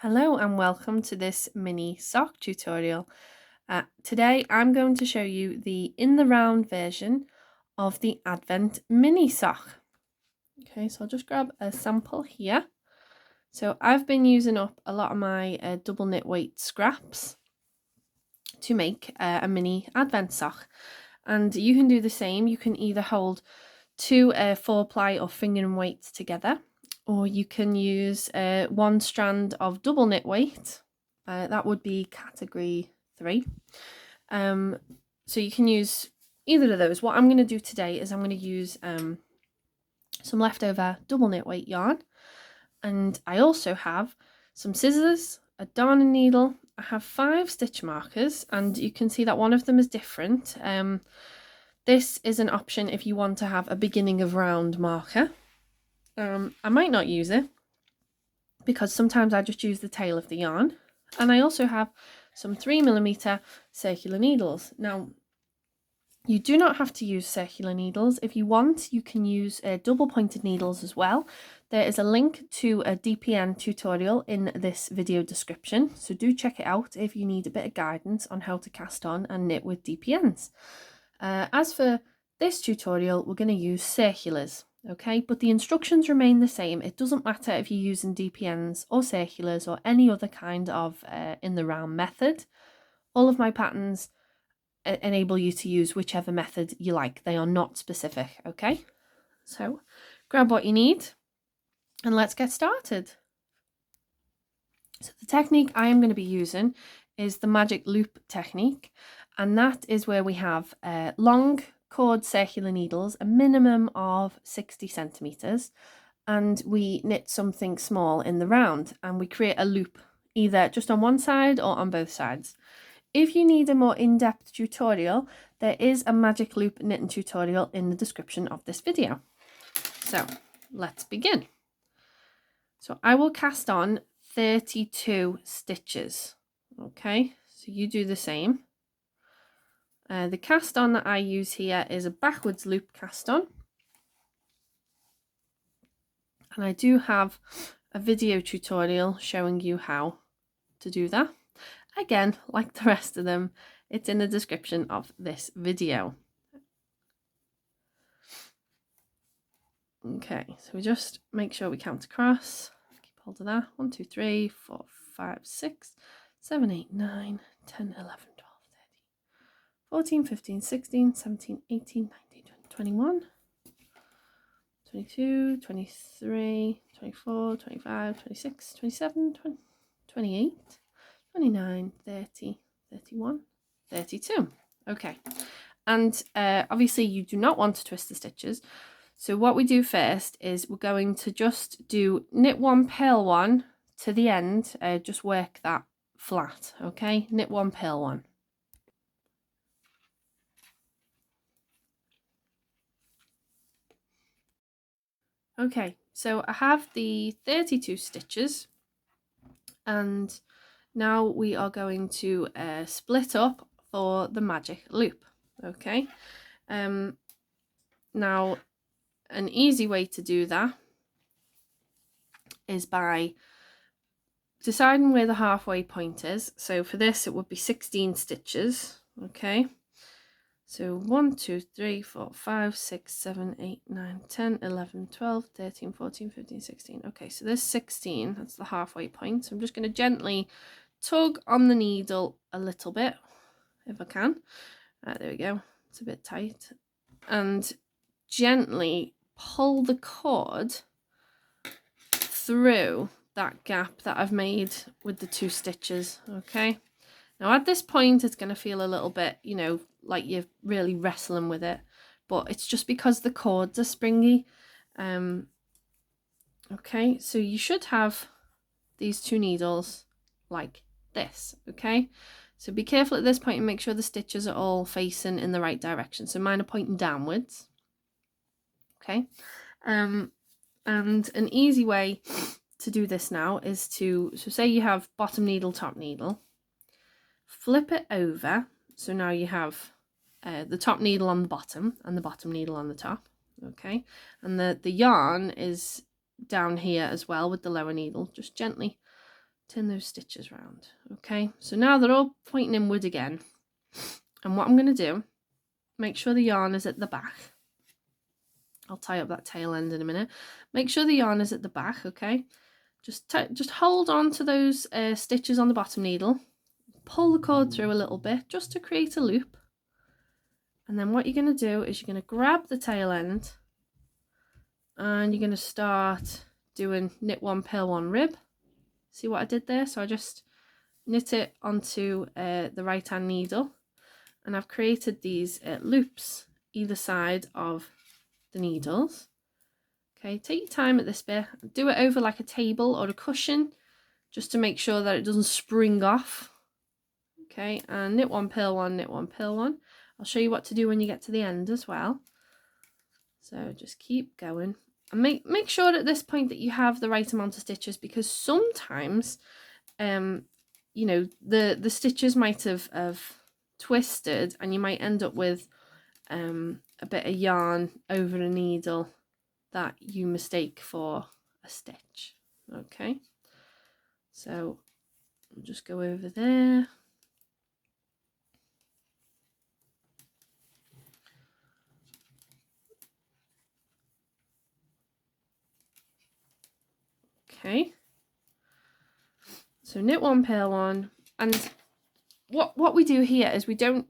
Hello and welcome to this mini sock tutorial. Today I'm going to show you the in the round version of the Advent mini sock. Okay, so I'll just grab a sample here. So I've been using up a lot of my double knit weight scraps to make a mini Advent sock, and you can do the same. You can either hold two 4-ply or fingering weights together, or you can use one strand of double knit weight. That would be category 3. So you can use either of those. What I'm going to do today is I'm going to use some leftover double knit weight yarn, and I also have some scissors, a darning needle. I have 5 stitch markers, and you can see that one of them is different. This is an option if you want to have a beginning of round marker. I might not use it because sometimes I just use the tail of the yarn. And I also have some 3mm circular needles. Now, you do not have to use circular needles. If you want, you can use double pointed needles as well. There is a link to a DPN tutorial in this video description, so do check it out if you need a bit of guidance on how to cast on and knit with DPNs. As for this tutorial, we're going to use circulars, okay? But the instructions remain the same. It doesn't matter if you're using DPNs or circulars or any other kind of in the round method. All of my patterns enable you to use whichever method you like. They are not specific, okay? So grab what you need and let's get started. So the technique I am going to be using is the magic loop technique, and that is where we have long cord circular needles, a minimum of 60 centimeters, and we knit something small in the round and we create a loop either just on one side or on both sides. If you need a more in-depth tutorial, there is a magic loop knitting tutorial in the description of this video. So let's begin. So I will cast on 32 stitches. Okay, so you do the same. The cast on that I use here is a backwards loop cast on, and I do have a video tutorial showing you how to do that. Again, like the rest of them, it's in the description of this video. Okay, so we just make sure we count across. Keep hold of that. 1, 2, 3, 4, 5, 6, 7, 8, 9, 10, 11, 12, 13, 14, 15, 16, 17, 18, 19, 20, 21, 22, 23, 24, 25, 26, 27, 20, 28, 29, 30, 31, 32. Okay, and obviously you do not want to twist the stitches. So what we do first is we're going to just do knit one, purl one to the end, just work that flat, okay? Knit one, purl one. Okay, so I have the 32 stitches, and now we are going to split up for the magic loop, okay? Now, an easy way to do that is by deciding where the halfway point is. So for this, it would be 16 stitches, okay? So 1, 2, 3, 4, 5, 6, 7, 8, 9, 10, 11, 12, 13, 14, 15, 16. Okay, so this 16, that's the halfway point. So I'm just going to gently tug on the needle a little bit, if I can. There we go. It's a bit tight. And gently pull the cord through that gap that I've made with the 2 stitches, okay? Now at this point it's going to feel a little bit, you know, like you're really wrestling with it, but it's just because the cords are springy. Okay, so you should have these 2 needles like this, okay? So be careful at this point and make sure the stitches are all facing in the right direction. So mine are pointing downwards, okay? And an easy way to do this now is to, so say you have bottom needle, top needle, flip it over. So now you have the top needle on the bottom and the bottom needle on the top, okay? And the yarn is down here as well with the lower needle. Just gently turn those stitches round. Okay, so now they're all pointing inward again. And what I'm going to do, make sure the yarn is at the back. I'll tie up that tail end in a minute. Make sure the yarn is at the back, okay? Just hold on to those stitches on the bottom needle. Pull the cord through a little bit just to create a loop. And then what you're going to do is you're going to grab the tail end and you're going to start doing knit one, purl one, rib. See what I did there? So I just knit it onto the right hand needle, and I've created these loops either side of the needles. Okay, take your time at this bit. Do it over like a table or a cushion just to make sure that it doesn't spring off. Okay, and knit one, purl one, knit one, purl one. I'll show you what to do when you get to the end as well. So just keep going. And make sure at this point that you have the right amount of stitches, because sometimes you know, the stitches might have twisted and you might end up with a bit of yarn over a needle that you mistake for a stitch. Okay, so I'll just go over there. Okay, so knit one, purl one, and what we do here is we don't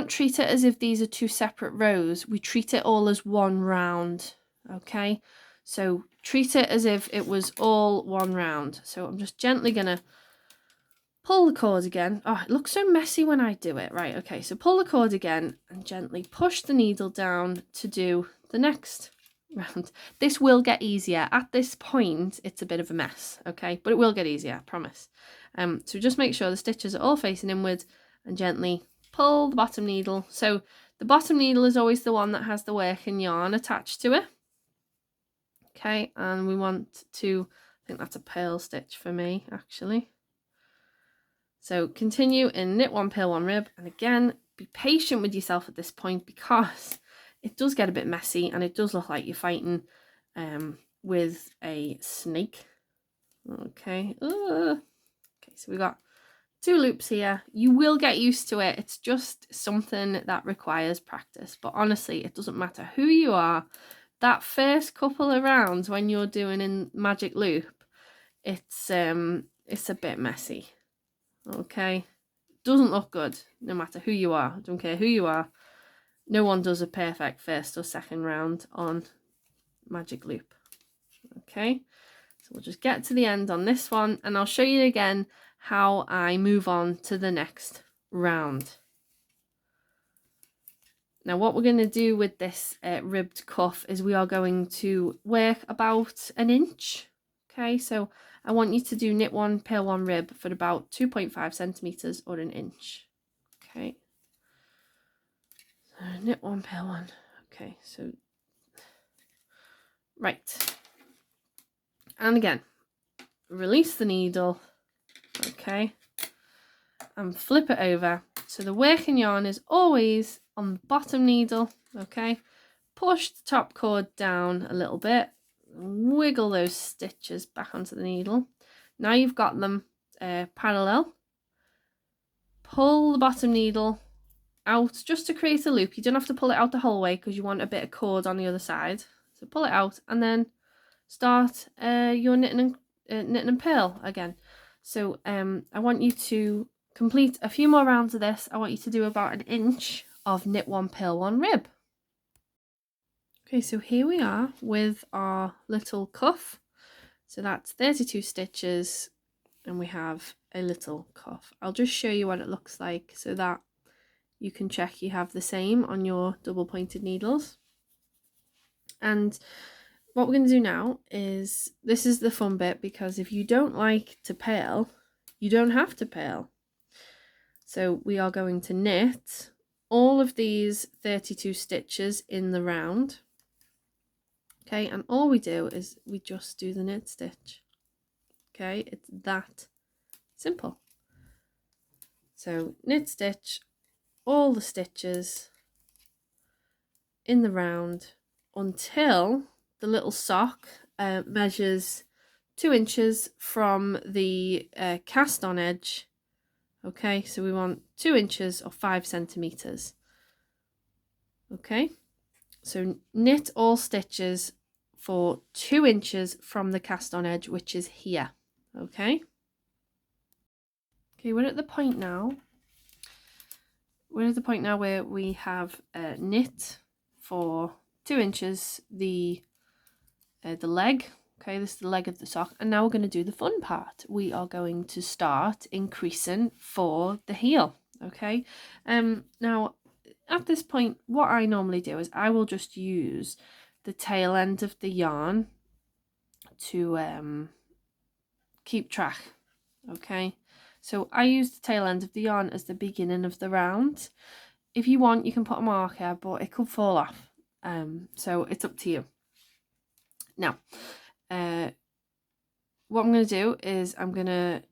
treat it as if these are two separate rows. We treat it all as one round. Okay, so treat it as if it was all one round. So I'm just gently gonna pull the cord again. Oh, it looks so messy when I do it. Right, okay, so pull the cord again and gently push the needle down to do the next round. This will get easier. At this point it's a bit of a mess, okay, but it will get easier, I promise. So just make sure the stitches are all facing inward and gently pull the bottom needle. So the bottom needle is always the one that has the working yarn attached to it. Okay, and we want to, I think that's a purl stitch for me actually. So continue in knit one, purl one, rib, and again be patient with yourself at this point because it does get a bit messy and it does look like you're fighting with a snake. Okay, okay, so we got 2 loops here. You will get used to it. It's just something that requires practice, but honestly it doesn't matter who you are. That first couple of rounds when you're doing in magic loop, it's a bit messy. Okay, doesn't look good no matter who you are. I don't care who you are. No one does a perfect first or second round on magic loop. Okay, so we'll just get to the end on this one and I'll show you again how I move on to the next round. Now what we're going to do with this ribbed cuff is we are going to work about an inch. Okay, so I want you to do knit one, purl one, rib for about 2.5 centimeters or an inch. Okay, so knit one, purl one. Okay, so right, and again release the needle, okay, and flip it over. So the working yarn is always on the bottom needle. Okay, push the top cord down a little bit, wiggle those stitches back onto the needle. Now you've got them parallel. Pull the bottom needle out just to create a loop. You don't have to pull it out the whole way because you want a bit of cord on the other side. So pull it out and then start your knitting and purl again. So I want you to complete a few more rounds of this. I want you to do about an inch of knit one, purl one, rib. Okay, so here we are with our little cuff. So that's 32 stitches and we have a little cuff. I'll just show you what it looks like so that you can check you have the same on your double pointed needles. And what we're going to do now is, this is the fun bit, because if you don't like to purl, you don't have to purl. So we are going to knit all of these 32 stitches in the round. Okay, and all we do is we just do the knit stitch. Okay, it's that simple. So knit stitch all the stitches in the round until the little sock measures 2 inches from the cast on edge. Okay, so we want 2 inches or 5 centimeters. Okay, so knit all stitches for 2 inches from the cast on edge, which is here. Okay. Okay, we're at the point now. We're at the point now where we have knit for 2 inches the leg. Okay, this is the leg of the sock, and now we're going to do the fun part. We are going to start increasing for the heel. Okay, now at this point, what I normally do is I will just use the tail end of the yarn to keep track. Okay, so I use the tail end of the yarn as the beginning of the round. If you want, you can put a marker, but it could fall off. So it's up to you. Now, what I'm going to do is I'm going to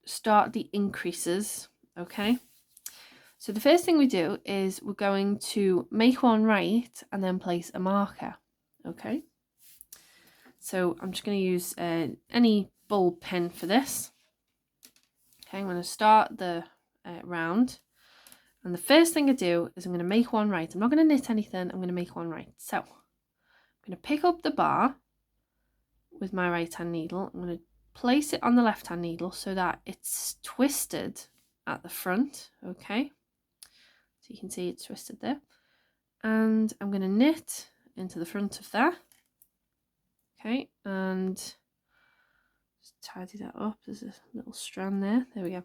start the increases. Okay, so the first thing we do is we're going to make one right and then place a marker. Okay, so I'm just going to use any bulb pin for this. Okay, I'm going to start the round, and the first thing I do is I'm going to make one right. I'm not going to knit anything, I'm going to make one right. So I'm going to pick up the bar with my right hand needle. I'm going to place it on the left hand needle so that it's twisted at the front. Okay, so you can see it's twisted there, and I'm going to knit into the front of that. Okay, and just tidy that up. There's a little strand there. There we go.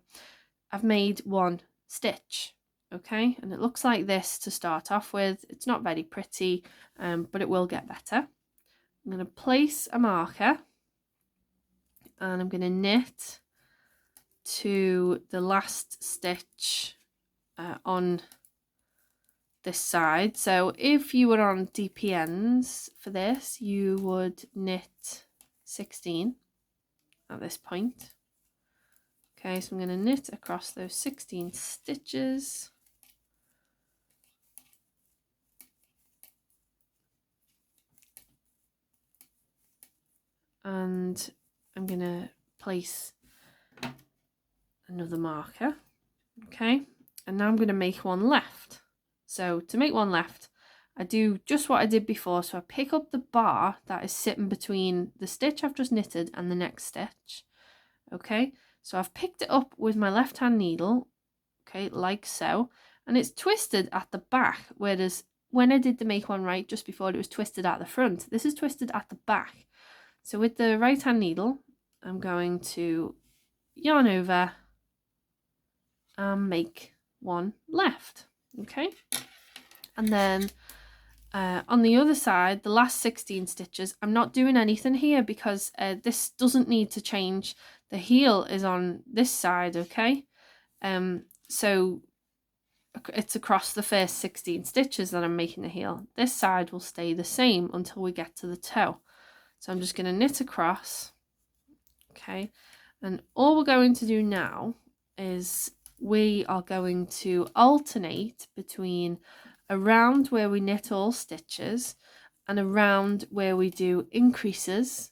I've made one stitch. Okay, and it looks like this to start off with. It's not very pretty, but it will get better. I'm going to place a marker, and I'm going to knit to the last stitch on this side. So if you were on DPNs for this, you would knit 16 at this point. Okay, so I'm going to knit across those 16 stitches. And I'm going to place another marker. Okay, and now I'm going to make one left. So to make one left, I do just what I did before. So I pick up the bar that is sitting between the stitch I've just knitted and the next stitch. Okay, so I've picked it up with my left hand needle, okay, like so, and it's twisted at the back, whereas when I did the make one right just before, it was twisted at the front. This is twisted at the back. So with the right hand needle, I'm going to yarn over and make one left. Okay, and then on the other side, the last 16 stitches, I'm not doing anything here because this doesn't need to change. The heel is on this side. Okay, so it's across the first 16 stitches that I'm making the heel. This side will stay the same until we get to the toe. So I'm just going to knit across. Okay, and all we're going to do now is we are going to alternate between a round where we knit all stitches and a round where we do increases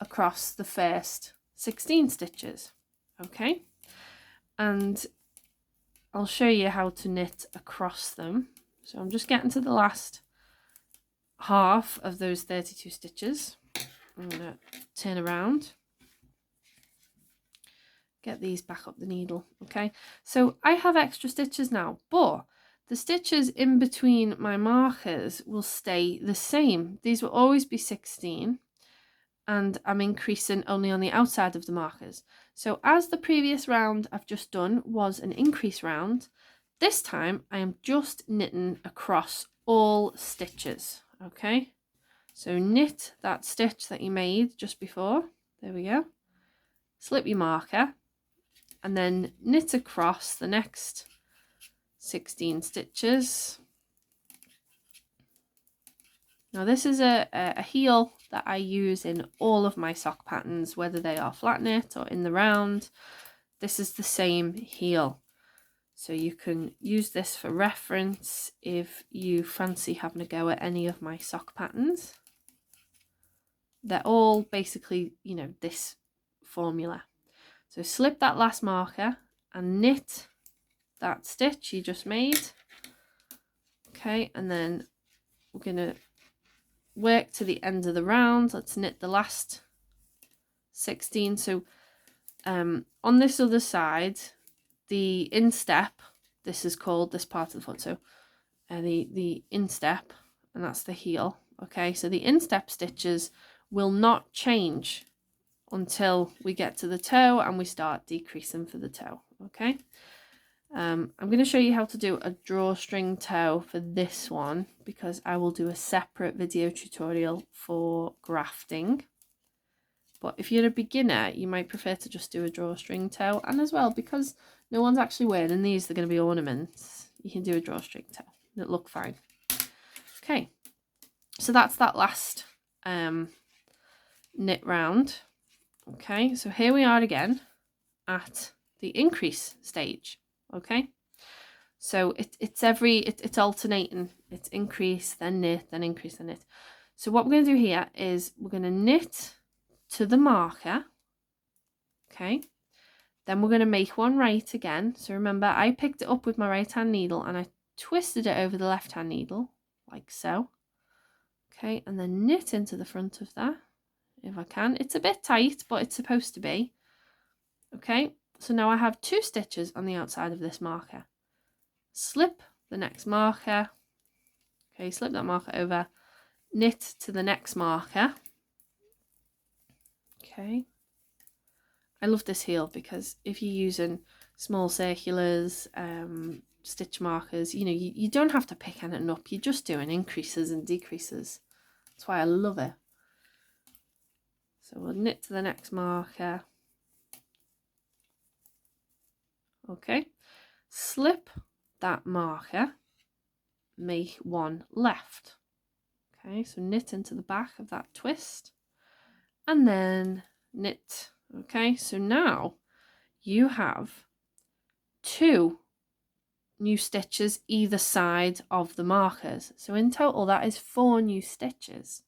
across the first 16 stitches. Okay, and I'll show you how to knit across them. So I'm just getting to the last half of those 32 stitches. I'm going to turn around, get these back up the needle. Okay, so I have extra stitches now, but the stitches in between my markers will stay the same. These will always be 16, and I'm increasing only on the outside of the markers. So as the previous round I've just done was an increase round, this time I am just knitting across all stitches. Okay, so knit that stitch that you made just before. There we go. Slip your marker and then knit across the next 16 stitches. Now this is a heel that I use in all of my sock patterns, whether they are flat knit or in the round. This is the same heel. So you can use this for reference if you fancy having a go at any of my sock patterns. they're all basically, you know, this formula. So slip that last marker and knit that stitch you just made. Okay, and then we're going to work to the end of the round. Let's knit the last 16. So on this other side, the instep, this is called this part of the foot, so the instep, and that's the heel. Okay, so the instep stitches will not change until we get to the toe and we start decreasing for the toe. Okay, I'm going to show you how to do a drawstring toe for this one, because I will do a separate video tutorial for grafting. But if you're a beginner, you might prefer to just do a drawstring toe, and as well, because no one's actually wearing these, they're going to be ornaments, you can do a drawstring toe. It'll look fine. Okay, so that's that last knit round. Okay, so here we are again at the increase stage. Okay, so it's alternating. It's increase, then knit, then increase, then knit. So what we're going to do here is we're going to knit to the marker. Okay, then we're going to make one right again. So remember, I picked it up with my right hand needle and I twisted it over the left hand needle like so. Okay, and then knit into the front of that if I can. It's a bit tight, but it's supposed to be. Okay, so now I have 2 stitches on the outside of this marker. Slip the next marker. Okay, slip that marker over, knit to the next marker. Okay, I love this heel because if you're using small circulars, stitch markers, you know, you don't have to pick anything up, you're just doing increases and decreases. That's why I love it. So we'll knit to the next marker. Okay, slip that marker, make one left. Okay, so knit into the back of that twist and then knit. Okay, so now you have 2 new stitches either side of the markers. So in total that is 4 new stitches.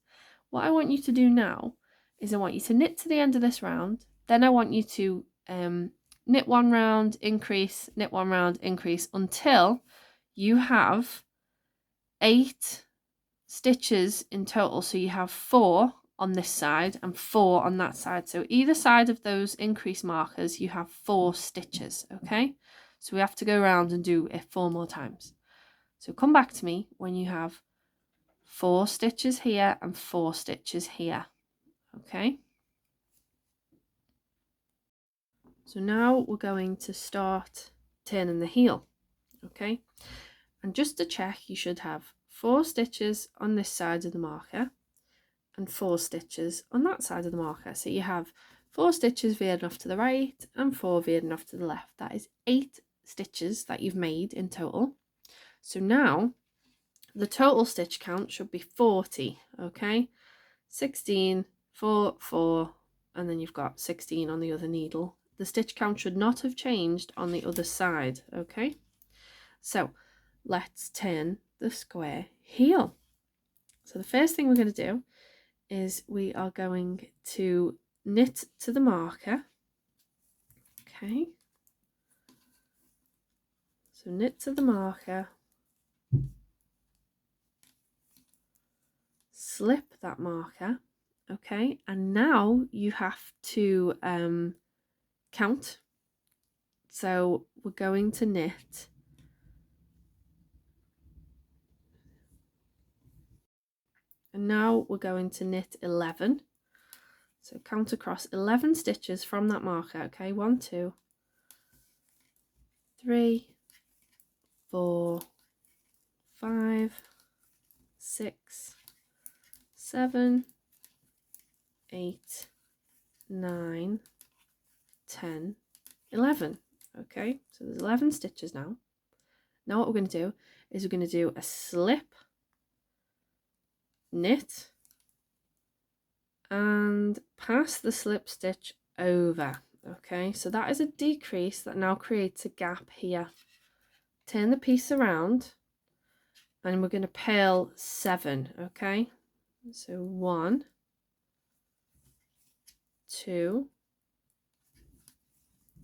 What I want you to do now is I want you to knit to the end of this round, then I want you to knit 1 round, increase, knit 1 round, increase until you have 8 stitches in total. So you have 4 on this side and 4 on that side. So either side of those increase markers you have 4 stitches. Okay, so we have to go around and do it 4 more times. So come back to me when you have 4 stitches here and 4 stitches here. Okay, so now we're going to start turning the heel. Okay, and just to check, you should have 4 stitches on this side of the marker and 4 stitches on that side of the marker. So you have 4 stitches veered off to the right and 4 veered off to the left. That is 8 stitches that you've made in total. So now the total stitch count should be 40. Okay, 16, 4, 4, and then you've got 16 on the other needle. The stitch count should not have changed on the other side. Okay, so let's turn the square heel. So the first thing we're going to do is we are going to knit to the marker. Okay, so knit to the marker, slip that marker. Okay, and now you have to count. So we're going to knit and now we're going to knit 11. So count across 11 stitches from that marker. Okay, 1, 2, 3, 4, 5, 6, 7, 8, 9, 10, 11. Okay, so there's 11 stitches now. Now what we're going to do is we're going to do a slip, knit, and pass the slip stitch over. Okay, so that is a decrease that now creates a gap here. Turn the piece around and we're going to purl 7. Okay, so 1, 2,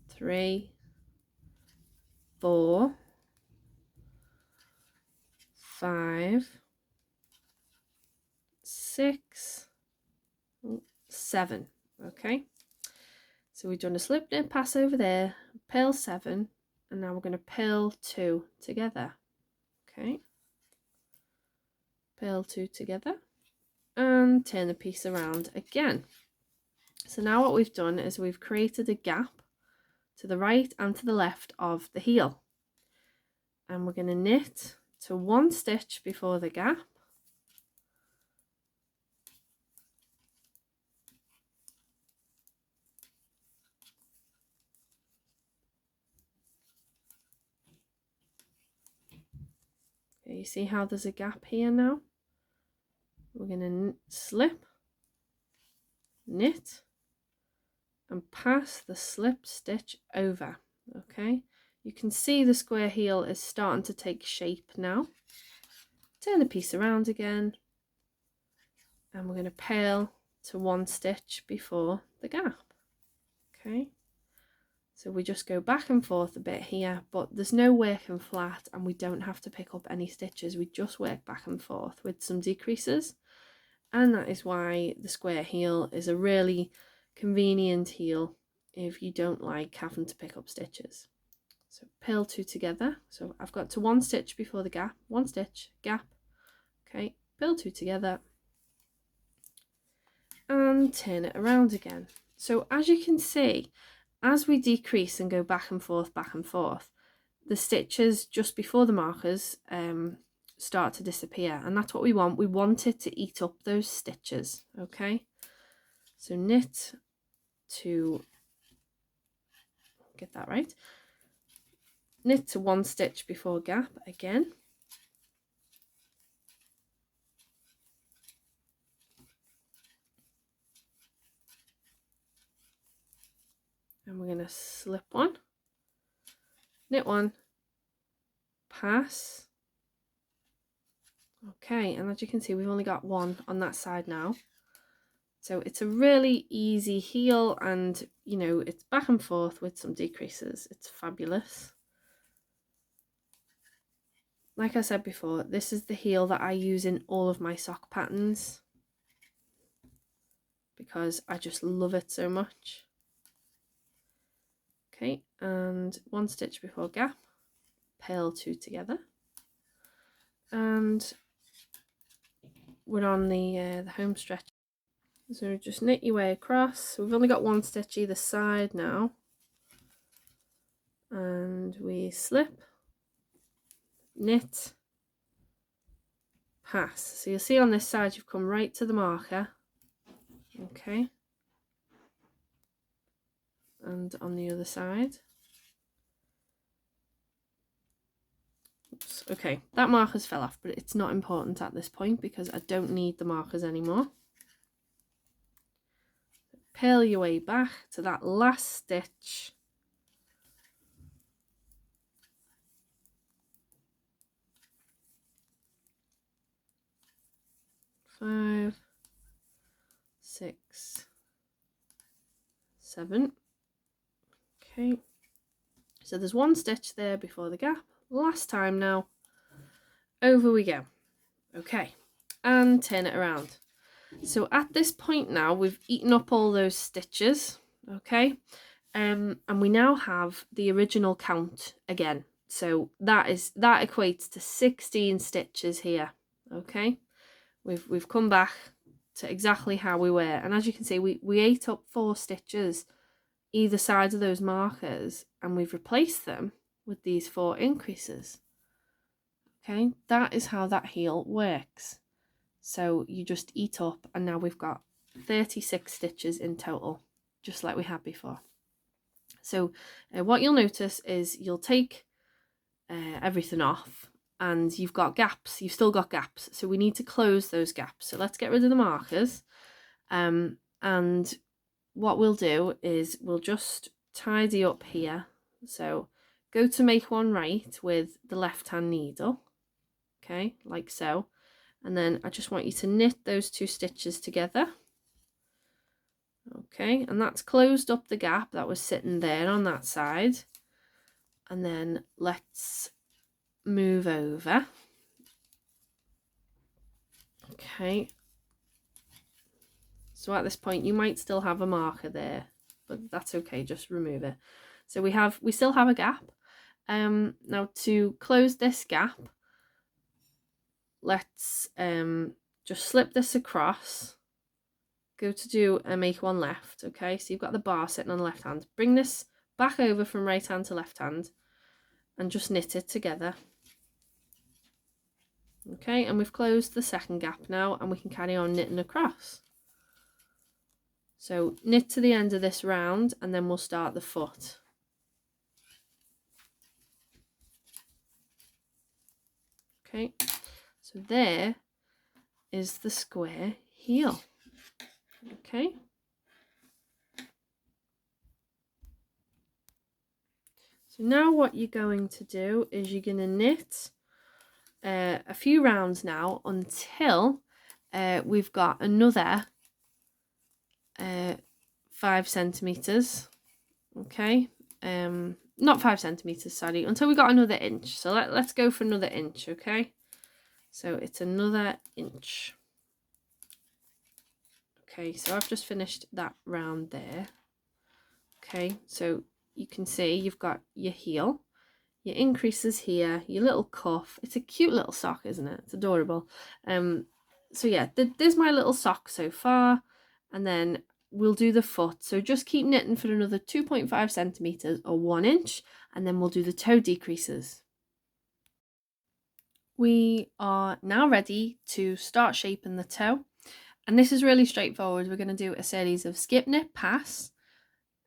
3, 4, 5, 6, 7. Okay, so we've done a slip knit pass over there, purl 7, and now we're going to purl 2 together. Okay, purl 2 together and turn the piece around again. So now what we've done is we've created a gap to the right and to the left of the heel, and we're going to knit to 1 stitch before the gap, okay, you see how there's a gap here now? We're going to slip, knit, and pass the slip stitch over. Okay, you can see the square heel is starting to take shape now. Turn the piece around again, and we're going to purl to 1 stitch before the gap. Okay, so we just go back and forth a bit here, but there's no working flat and we don't have to pick up any stitches. We just work back and forth with some decreases, and that is why the square heel is a really convenient heel if you don't like having to pick up stitches. So purl 2 together, so I've got to 1 stitch before the gap, 1 stitch, gap, okay, purl 2 together and turn it around again. So as you can see, as we decrease and go back and forth, the stitches just before the markers start to disappear, and that's what we want. We want it to eat up those stitches. Okay, so knit to, get that right, knit to 1 stitch before gap again, and we're going to slip 1, knit 1, pass. Okay, and as you can see, we've only got 1 on that side now. So it's a really easy heel, and you know, it's back and forth with some decreases. It's fabulous. Like I said before, this is the heel that I use in all of my sock patterns because I just love it so much. Okay, and 1 stitch before gap, purl 2 together, and we're on the home stretch. So just knit your way across. We've only got 1 stitch either side now, and we slip, knit, pass. So you'll see on this side you've come right to the marker, okay, and on the other side. Oops, okay, that marker's fell off, but it's not important at this point because I don't need the markers anymore. Purl your way back to that last stitch, five, 6, 7. Okay, so there's 1 stitch there before the gap. Last time now, over we go. Okay, and turn it around. So at this point now, we've eaten up all those stitches, okay, and we now have the original count again. So that equates to 16 stitches here. Okay, we've come back to exactly how we were, and as you can see, we ate up 4 stitches either side of those markers, and we've replaced them with these 4 increases. Okay, that is how that heel works. So you just eat up, and now we've got 36 stitches in total, just like we had before. So what you'll notice is you'll take everything off, and you've got gaps. You've still got gaps, so we need to close those gaps. So let's get rid of the markers, and what we'll do is we'll just tidy up here. So go to make one right with the left hand needle, okay, like so, and then I just want you to knit those 2 stitches together, Okay, and that's closed up the gap that was sitting there on that side. And then let's move over. Okay, so at this point you might still have a marker there, but that's okay, just remove it. So we still have a gap. Now to close this gap, let's just slip this across, go to do a make one left. Okay, so you've got the bar sitting on the left hand, bring this back over from right hand to left hand and just knit it together. Okay, and we've closed the second gap now, and we can carry on knitting across. So knit to the end of this round and then we'll start the foot. Okay, so there is the square heel. Okay, so now what you're going to do is you're going to knit a few rounds now until we've got another 5 centimeters. Okay, not 5 centimeters, sorry, until we got another inch. So let's go for another inch. Okay, so it's another inch. Okay, so I've just finished that round there. Okay, so you can see you've got your heel, your increases here, your little cuff. It's a cute little sock, isn't it? It's adorable. So yeah, there's my little sock so far, and then we'll do the foot. So just keep knitting for another 2.5 centimeters or 1 inch, and then we'll do the toe decreases. We are now ready to start shaping the toe. And this is really straightforward. We're going to do a series of skip, knit, pass,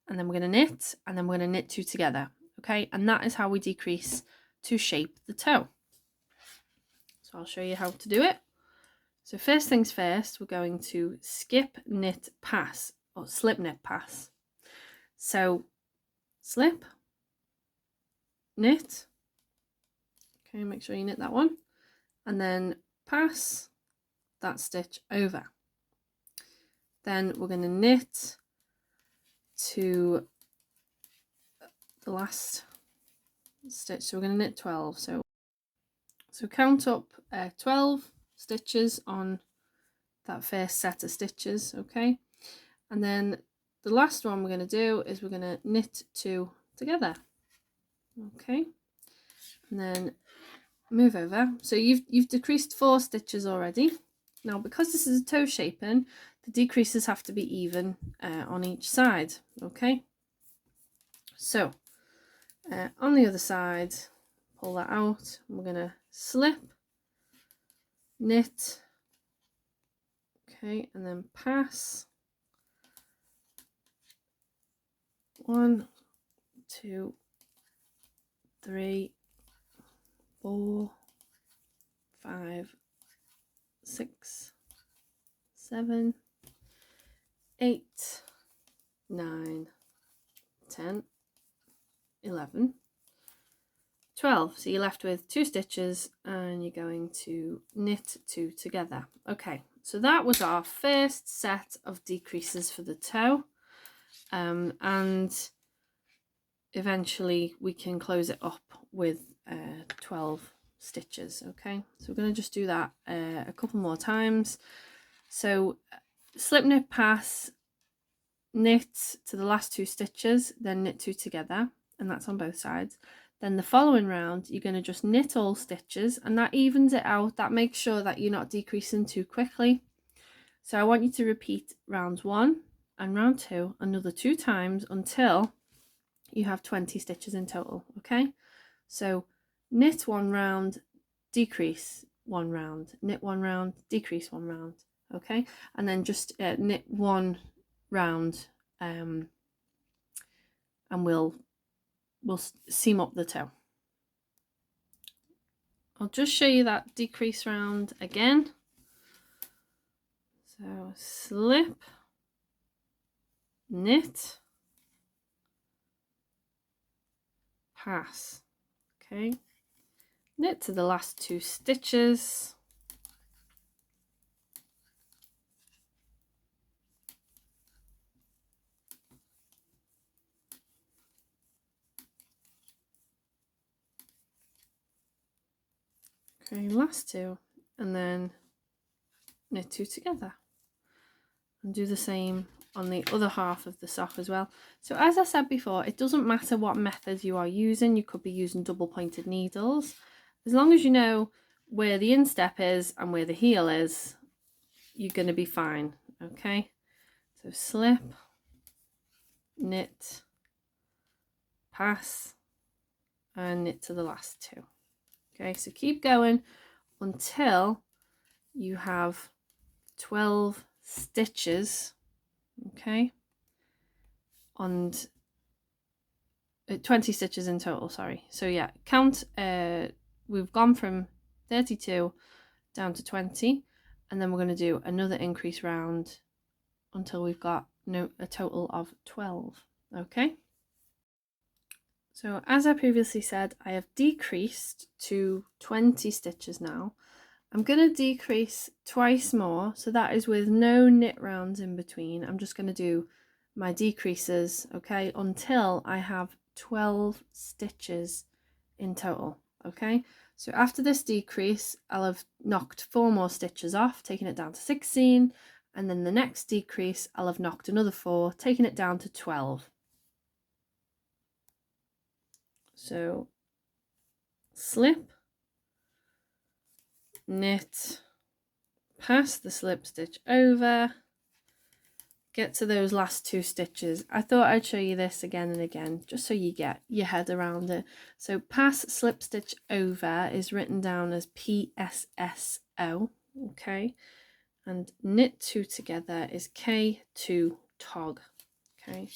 and then we're going to knit, and then we're going to knit 2 together. Okay, and that is how we decrease to shape the toe. So I'll show you how to do it. So first things first, we're going to skip, knit, pass, or slip, knit, pass. So slip, knit, okay, make sure you knit that one, and then pass that stitch over. Then we're going to knit to the last stitch. So we're going to knit 12. So count up 12 stitches on that first set of stitches. Okay, and then the last one we're going to do is we're going to knit 2 together. Okay, and then move over. So you've decreased 4 stitches already. Now, because this is a toe shaping, the decreases have to be even on each side. Okay, so on the other side, pull that out. We're going to slip, knit, okay, and then pass. 1, 2, 3, 4, 5, 6, 7, 8, 9, 10, 11, 12. So you're left with 2 stitches and you're going to knit 2 together. Okay, so that was our first set of decreases for the toe, and eventually we can close it up with 12 stitches. Okay, so we're going to just do that a couple more times. So slip, knit, pass, knit to the last 2 stitches, then knit 2 together, and that's on both sides. Then the following round you're going to just knit all stitches, and that evens it out. That makes sure that you're not decreasing too quickly. So I want you to repeat round 1 and round 2 another 2 times until you have 20 stitches in total. Okay, so knit 1 round, decrease 1 round, knit 1 round, decrease 1 round. Okay, and then just knit 1 round, and we'll seam up the toe. I'll just show you that decrease round again. So slip, knit, pass. Okay, knit to the last 2 stitches, Okay, last two, and then knit two together. And do the same on the other half of the sock as well. So as I said before, it doesn't matter what method you are using. You could be using double pointed needles. As long as you know where the instep is and where the heel is, you're going to be fine. Okay, so slip, knit, pass, and knit to the last two. Okay, so keep going until you have 12 stitches, okay, and 20 stitches in total, sorry. So yeah, count, we've gone from 32 down to 20, and then we're going to do another increase round until we've got a total of 12, okay? So as I previously said, I have decreased to 20 stitches now. I'm going to decrease twice more, so that is with no knit rounds in between. I'm just going to do my decreases, okay, until I have 12 stitches in total, okay? So after this decrease, I'll have knocked 4 more stitches off, taking it down to 16, and then the next decrease, I'll have knocked another 4, taking it down to 12. So slip, knit, pass the slip stitch over, get to those last 2 stitches. I thought I'd show you this again and again just so you get your head around it. So pass slip stitch over is written down as PSSO, okay, and knit 2 together is K2 tog, okay.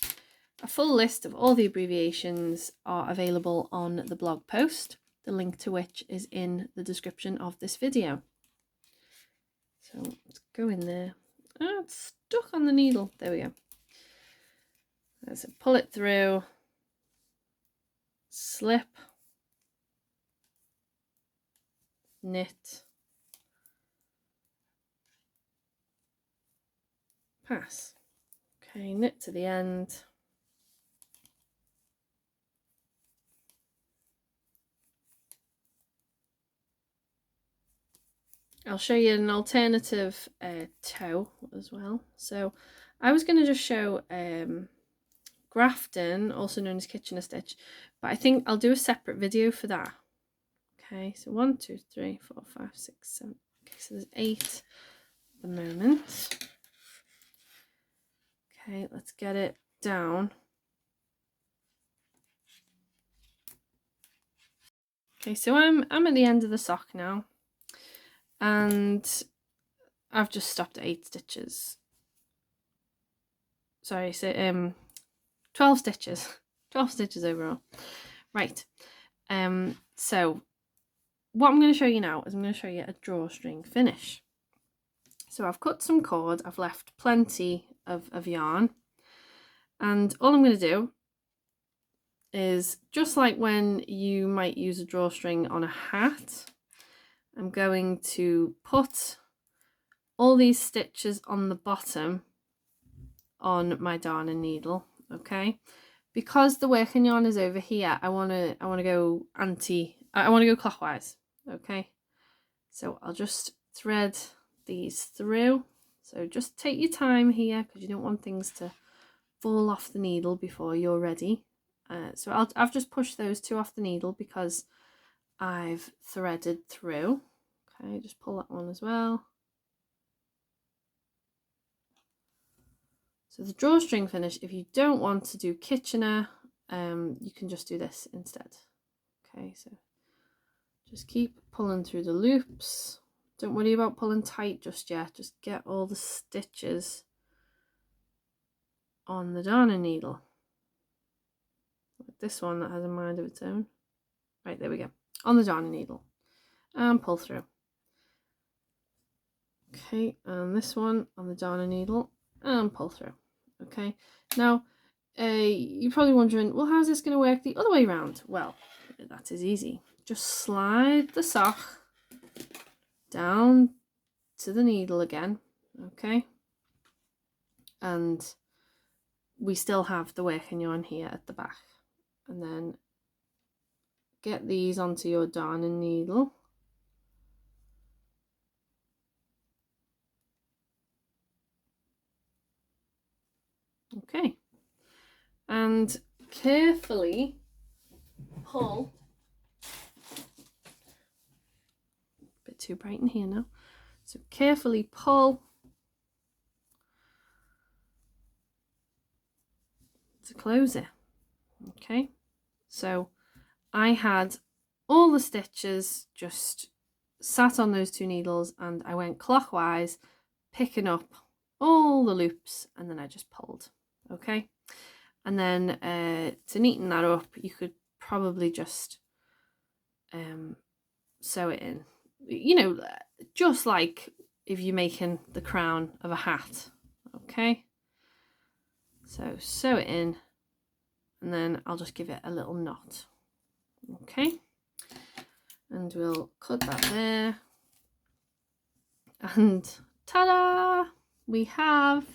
A full list of all the abbreviations are available on the blog post, the link to which is in the description of this video. So let's go in there. Oh, it's stuck on the needle. There we go. So pull it through, slip, knit, pass. Okay, knit to the end. I'll show you an alternative toe as well. So I was going to just show grafting, also known as Kitchener stitch, but I think I'll do a separate video for that. Okay, so 1, 2, 3, 4, 5, 6, 7. Okay, so there's 8 at the moment. Okay, let's get it down. Okay, so I'm at the end of the sock now, and I've just stopped at 8 stitches. Sorry, so 12 stitches. 12 stitches overall. Right. So what I'm going to show you now is I'm going to show you a drawstring finish. So I've cut some cord, I've left plenty of yarn, and all I'm going to do is, just like when you might use a drawstring on a hat, I'm going to put all these stitches on the bottom on my darning needle, okay? Because the working yarn is over here, I want to go clockwise, okay? So I'll just thread these through. So just take your time here, because you don't want things to fall off the needle before you're ready. So I've just pushed those 2 off the needle because I've threaded through. Okay, just pull that one as well. So the drawstring finish, if you don't want to do Kitchener, you can just do this instead. Okay, so just keep pulling through the loops. Don't worry about pulling tight just yet. Just get all the stitches on the darning needle. Like this one that has a mind of its own. Right, there we go. On the darning needle. And pull through. Okay, and this one on the darning needle and pull through. Okay, now you're probably wondering, well, how's this going to work the other way around? Well, that is easy. Just slide the sock down to the needle again, okay, and we still have the working yarn here at the back, and then get these onto your darning needle and carefully pull. A bit too bright in here now. So carefully pull to close it. Okay, so I had all the stitches just sat on those 2 needles, and I went clockwise, picking up all the loops, and then I just pulled. Okay, and then to neaten that up, you could probably just sew it in, you know, just like if you're making the crown of a hat. Okay, so sew it in, and then I'll just give it a little knot. Okay, and we'll cut that there, and ta-da, we have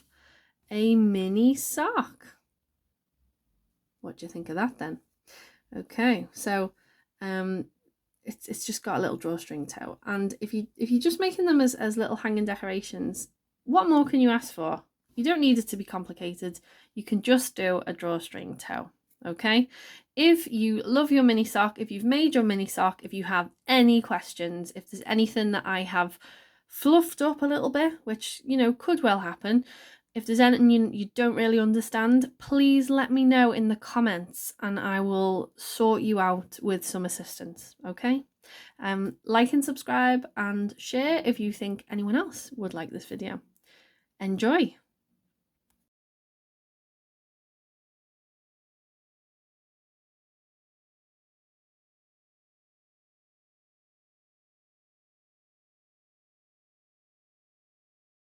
a mini sock. What do you think of that then? Okay, so it's just got a little drawstring toe, and if you're just making them as little hanging decorations, what more can you ask for? You don't need it to be complicated. You can just do a drawstring toe. Okay, if you love your mini sock, if you've made your mini sock, if you have any questions, if there's anything that I have fluffed up a little bit, which, you know, could well happen, if there's anything you don't really understand, please let me know in the comments and I will sort you out with some assistance. Okay, like and subscribe and share if you think anyone else would like this video. Enjoy.